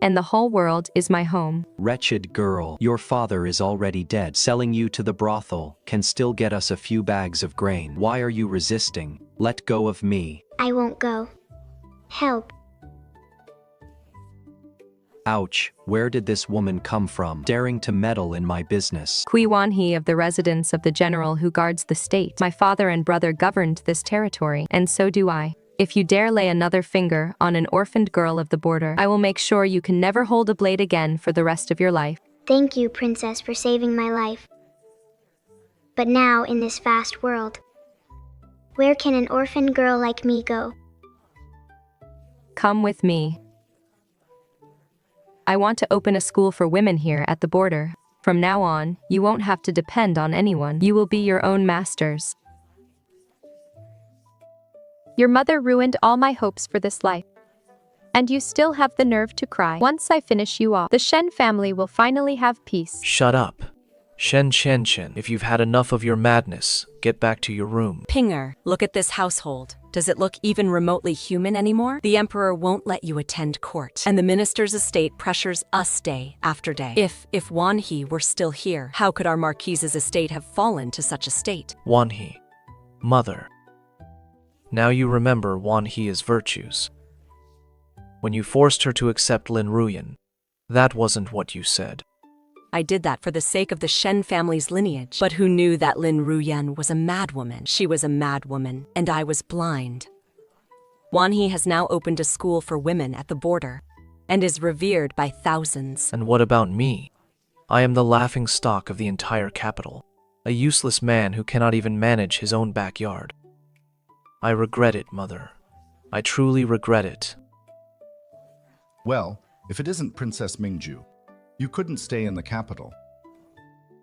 And the whole world is my home. Wretched girl, your father is already dead. Selling you to the brothel can still get us a few bags of grain. Why are you resisting? Let go of me. I won't go. Help. Ouch, where did this woman come from, daring to meddle in my business? Cui Wanhe of the residence of the general who guards the state. My father and brother governed this territory, and so do I. If you dare lay another finger on an orphaned girl of the border, I will make sure you can never hold a blade again for the rest of your life. Thank you, Princess, for saving my life. But now, in this vast world, where can an orphaned girl like me go? Come with me. I want to open a school for women here at the border. From now on, you won't have to depend on anyone. You will be your own masters. Your mother ruined all my hopes for this life. And you still have the nerve to cry. Once I finish you off, the Shen family will finally have peace. Shut up. Shen Qianqian, if you've had enough of your madness, get back to your room. Pinger, look at this household. Does it look even remotely human anymore? The emperor won't let you attend court, and the minister's estate pressures us day after day. If Wanhe were still here, how could our marquise's estate have fallen to such a state? Wanhe. Mother. Now you remember Wanhe's virtues. When you forced her to accept Lin Ru'yan, that wasn't what you said. I did that for the sake of the Shen family's lineage. But who knew that Lin Ru'yan was a madwoman? She was a madwoman, and I was blind. Wanhe has now opened a school for women at the border, and is revered by thousands. And what about me? I am the laughing stock of the entire capital, a useless man who cannot even manage his own backyard. I regret it, Mother. I truly regret it. Well, if it isn't Princess Mingju, you couldn't stay in the capital.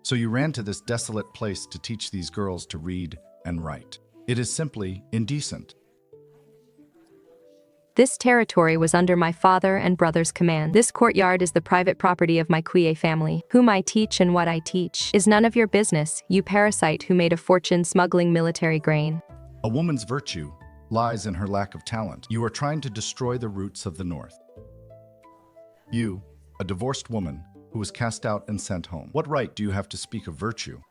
So you ran to this desolate place to teach these girls to read and write. It is simply indecent. This territory was under my father and brother's command. This courtyard is the private property of my Cui family. Whom I teach and what I teach is none of your business, you parasite who made a fortune smuggling military grain. A woman's virtue lies in her lack of talent. You are trying to destroy the roots of the North. You, a divorced woman who was cast out and sent home. What right do you have to speak of virtue?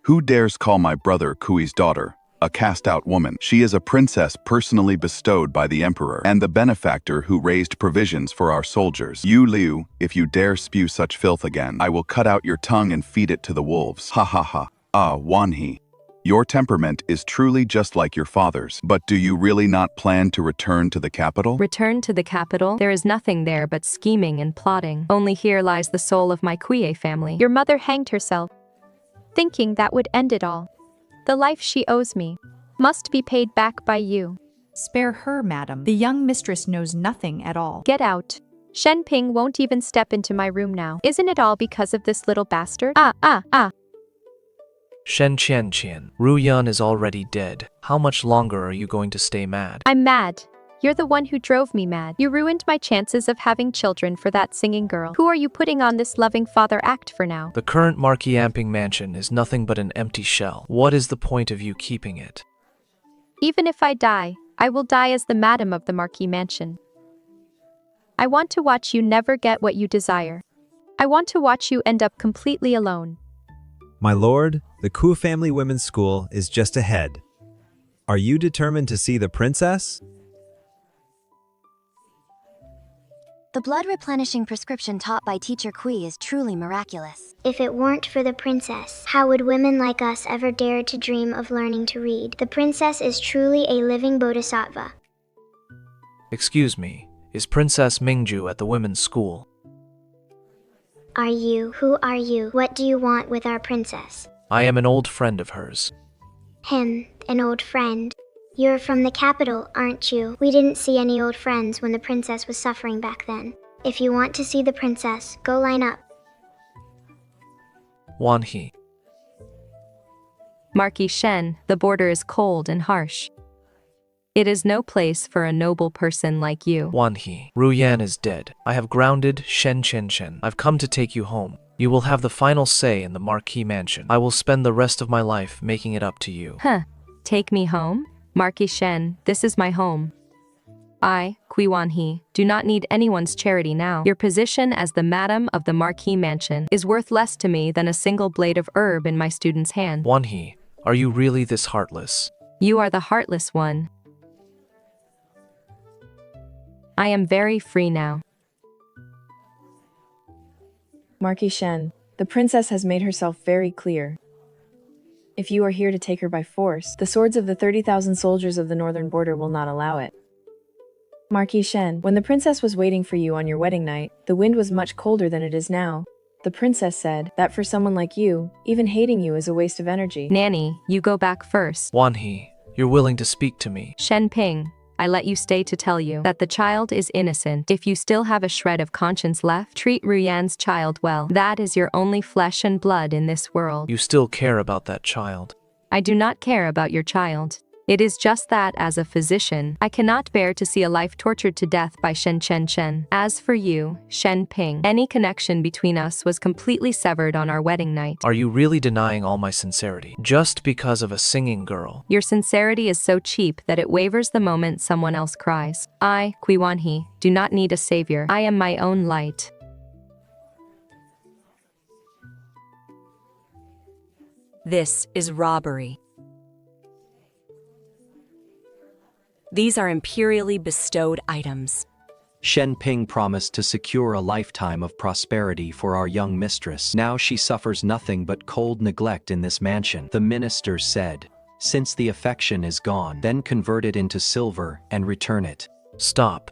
Who dares call my brother Cui's daughter a cast-out woman? She is a princess personally bestowed by the emperor and the benefactor who raised provisions for our soldiers. You, Liu, if you dare spew such filth again, I will cut out your tongue and feed it to the wolves. Ha ha ha. Ah, Wanhe. Your temperament is truly just like your father's. But do you really not plan to return to the capital? Return to the capital? There is nothing there but scheming and plotting. Only here lies the soul of my Cui family. Your mother hanged herself, thinking that would end it all. The life she owes me must be paid back by you. Spare her, madam. The young mistress knows nothing at all. Get out. Shen Ping won't even step into my room now. Isn't it all because of this little bastard? Shen Qianqian, Ru'yan is already dead. How much longer are you going to stay mad? I'm mad. You're the one who drove me mad. You ruined my chances of having children for that singing girl. Who are you putting on this loving father act for now? The current Marquis Amping mansion is nothing but an empty shell. What is the point of you keeping it? Even if I die, I will die as the madam of the Marquis mansion. I want to watch you never get what you desire. I want to watch you end up completely alone. My lord, the Cui family women's school is just ahead. Are you determined to see the princess? The blood replenishing prescription taught by Teacher Cui is truly miraculous. If it weren't for the princess, how would women like us ever dare to dream of learning to read? The princess is truly a living bodhisattva. Excuse me, is Princess Mingju at the women's school? Are you? Who are you? What do you want with our princess? I am an old friend of hers. An old friend. You're from the capital, aren't you? We didn't see any old friends when the princess was suffering back then. If you want to see the princess, go line up. Wanhe. Marquis Shen, the border is cold and harsh. It is no place for a noble person like you. Wanhe. Ru'yan is dead. I have grounded Shen Qianqian. I've come to take you home. You will have the final say in the Marquis mansion. I will spend the rest of my life making it up to you. Take me home? Marquis Shen, this is my home. I, Cui Wanhe, do not need anyone's charity now. Your position as the madam of the Marquis mansion is worth less to me than a single blade of herb in my student's hand. Wanhe, are you really this heartless? You are the heartless one. I am very free now. Marquis Shen, the princess has made herself very clear. If you are here to take her by force, the swords of the 30,000 soldiers of the northern border will not allow it. Marquis Shen, when the princess was waiting for you on your wedding night, the wind was much colder than it is now. The princess said that for someone like you, even hating you is a waste of energy. Nanny, you go back first. Wanhe, you're willing to speak to me. Shen Ping, I let you stay to tell you that the child is innocent. If you still have a shred of conscience left, treat Ru'yan's child well. That is your only flesh and blood in this world. You still care about that child. I do not care about your child. It is just that, as a physician, I cannot bear to see a life tortured to death by Shen Qianqian. As for you, Shen Ping, any connection between us was completely severed on our wedding night. Are you really denying all my sincerity, just because of a singing girl? Your sincerity is so cheap that it wavers the moment someone else cries. I, Cui Wanhe, do not need a savior. I am my own light. This is robbery. These are imperially bestowed items. Shen Ping promised to secure a lifetime of prosperity for our young mistress. Now she suffers nothing but cold neglect in this mansion. The minister said, since the affection is gone, then convert it into silver and return it. Stop.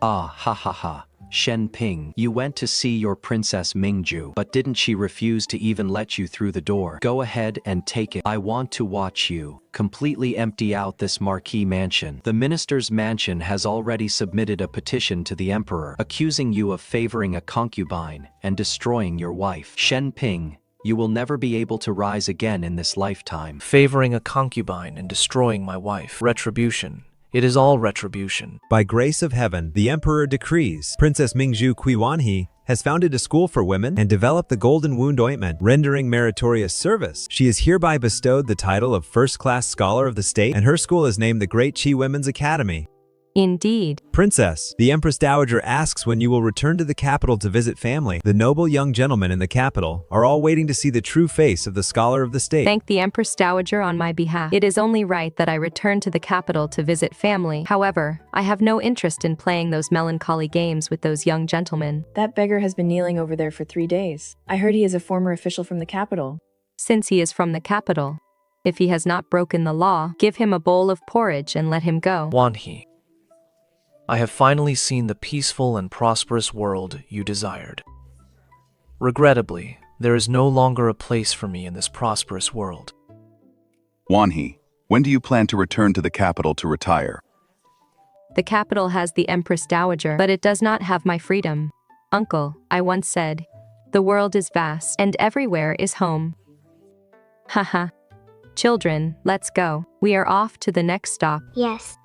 Ah, ha ha ha. Shen Ping, you went to see your Princess Mingju, but didn't she refuse to even let you through the door? Go ahead and take it. I want to watch you completely empty out this Marquis mansion. The minister's mansion has already submitted a petition to the emperor, accusing you of favoring a concubine and destroying your wife. Shen Ping, you will never be able to rise again in this lifetime. Favoring a concubine and destroying my wife. Retribution. It is all retribution. By grace of heaven, the emperor decrees Princess Mingju Cui Wanhe has founded a school for women and developed the Golden Wound Ointment, rendering meritorious service. She is hereby bestowed the title of first-class scholar of the state, and her school is named the Great Qi Women's Academy. Indeed. Princess, the Empress Dowager asks when you will return to the capital to visit family. The noble young gentlemen in the capital are all waiting to see the true face of the scholar of the state. Thank the Empress Dowager on my behalf. It is only right that I return to the capital to visit family. However, I have no interest in playing those melancholy games with those young gentlemen. That beggar has been kneeling over there for 3 days. I heard he is a former official from the capital. Since he is from the capital, if he has not broken the law, give him a bowl of porridge and let him go. Wanhe, I have finally seen the peaceful and prosperous world you desired. Regrettably, there is no longer a place for me in this prosperous world. Wanhe, when do you plan to return to the capital to retire? The capital has the Empress Dowager, but it does not have my freedom. Uncle, I once said, the world is vast and everywhere is home. Haha. Children, let's go. We are off to the next stop. Yes.